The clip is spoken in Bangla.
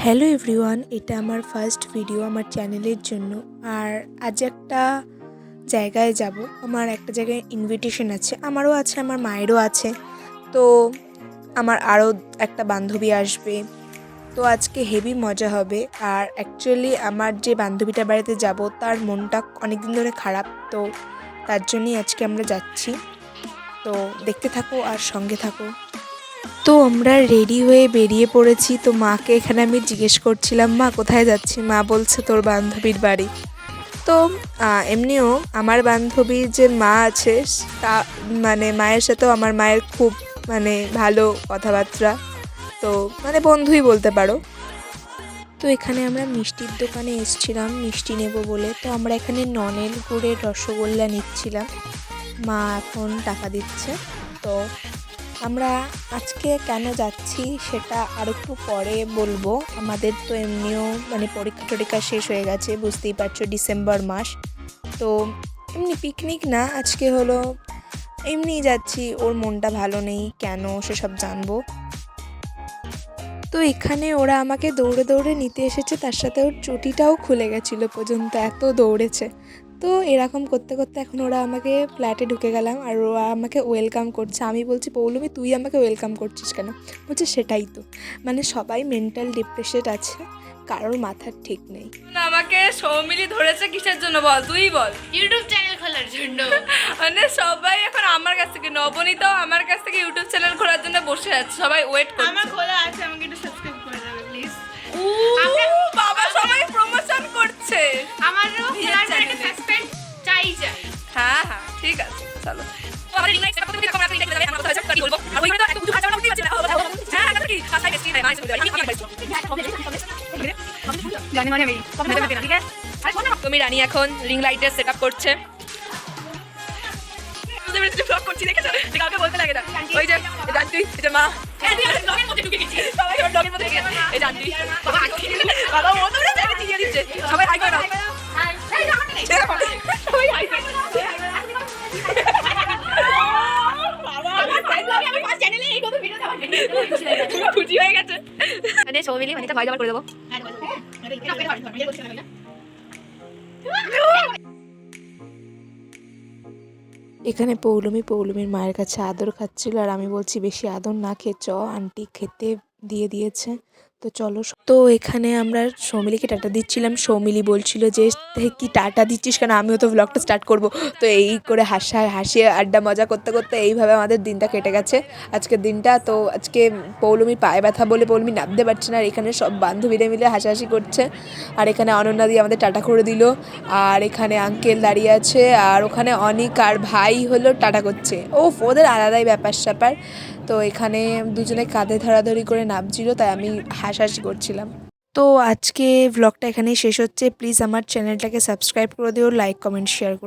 হ্যালো এভরিওয়ান, এটা আমার ফার্স্ট ভিডিও আমার চ্যানেলের জন্য। আর আজ একটা জায়গায় যাব, আমার একটা জায়গায় ইনভিটেশন আছে, আমারও আছে, আমার মায়েরও আছে। তো আমার আরও একটা বান্ধবী আসবে, তো আজকে হেভি মজা হবে। আর অ্যাকচুয়ালি আমার যে বান্ধবীটার বাড়িতে যাব তার মনটা অনেক দিন ধরে খারাপ, তো তার জন্যই আজকে আমরা যাচ্ছি। তো দেখতে থাকো আর সঙ্গে থাকো। তো আমরা রেডি হয়ে বেরিয়ে পড়েছি। তো মাকে এখানে আমি জিজ্ঞেস করছিলাম, মা কোথায় যাচ্ছি? মা বলছে তোর বান্ধবীর বাড়ি। তো এমনিও আমার বান্ধবীর যে মা আছে তা মায়ের সাথেও আমার মায়ের খুব ভালো কথাবার্তা, তো বন্ধুই বলতে পারো। তো এখানে আমরা মিষ্টির দোকানে এসেছিলাম মিষ্টি নেব বলে। তো আমরা এখানে ননেল গুড়ের রসগোল্লা নিচ্ছিলাম, মা এখন টাকা দিচ্ছে। তো আমরা আজকে কেন যাচ্ছি সেটা আর একটু পরে বলবো। আমাদের তো এমনিও পরীক্ষা টরীক্ষা শেষ হয়ে গেছে, বুঝতেই পারছো ডিসেম্বর মাস। তো এমনি পিকনিক না, আজকে হলো এমনি যাচ্ছি। ওর মনটা ভালো নেই, কেন সেসব জানবো। তো এখানে ওরা আমাকে দৌড়ে দৌড়ে নিতে এসেছে, তার সাথে ওর চটিটাও খুলে গেছিলো পর্যন্ত, এত দৌড়েছে। তো এরকম করতে করতে এখন ওরা আমাকে ফ্ল্যাটে ঢুকে গেলাম আর ওরা আমাকে ওয়েলকাম করছে। আমি বলছি, পৌলমি তুই আমাকে ওয়েলকাম করছিস কেন? বলছে সেটাই তো, সবাই মেন্টাল ডিপ্রেশন আছে, কারোর মাথার ঠিক নেই। আমাকে সৌমিলি ধরেছে কিসের জন্য বল, তুই বল। ইউটিউব চ্যানেল খোলার জন্য। সবাই এখন আমার কাছ থেকে, নবনীতাও আমার কাছ থেকে ইউটিউব চ্যানেল খোলার জন্য বসে আছে, সবাই ওয়েট করছে। আমার খোলা আছে, আমাকে একটু সাবস্ক্রাইব করে দেবে প্লিজ। বাবা সবাই প্রমোশন করছে আমারও খোলার জন্য একটা সাবস্ক্রাইব চাই। হ্যাঁ হ্যাঁ ঠিক আছে, চলো। তুমি রানী এখন রিং লাইটের সেট আপ করছে। ব্লগ করছি, দেখেছো? কাউকে বলতে লাগে না। ওই যে জানতুই, এই যে মা ব্লগের মধ্যে ঢুকে গেছি, সবাই ব্লগের মধ্যে ঢুকে গেছে। এই জানতুই বাবা ও তো জানে চিড়িয়ে দিচ্ছে, সবাই হাই করে দাও। সবাই হাই করে খুশি হয়ে গেছে। সৌমিলি ভয় জমা করে দেবো। এখানে পৌলমির মায়ের কাছে আদর খাচ্ছিল, আর আমি বলছি বেশি আদর না খেয়ে চ, আন্টি খেতে দিয়ে দিয়েছে, তো চলো। তো এখানে আমরা সৌমিলিকে টাটা দিচ্ছিলাম, সৌমিলি বলছিল যে কি টাটা দিচ্ছিস কেন, আমিও তো ব্লগটা স্টার্ট করব। তো এই করে হাসিয়ে আড্ডা মজা করতে করতে এইভাবে আমাদের দিনটা কেটে গেছে, আজকের দিনটা। তো আজকে পৌলমি পায়ে ব্যথা বলে পৌলমি নামতে পারছে না, আর এখানে সব বান্ধবীরা মিলে হাসাহাসি করছে। আর এখানে অনন্যা দিয়ে আমাদের টাটা করে দিল, আর এখানে আঙ্কেল দাঁড়িয়ে আছে, আর ওখানে অনিক আর ভাই হলো টাটা করছে। ওদের আলাদাই ব্যাপার স্যাপার। তো এখানে দুজনে কাঁধে ধরাধরি করে নামছিল, তাই আমি হাসাহাসি করছিলাম। তো আজকে ব্লগটা এখানেই শেষ হচ্ছে। প্লিজ আমার চ্যানেলটাকে সাবস্ক্রাইব করে দিও, লাইক কমেন্ট শেয়ার করো।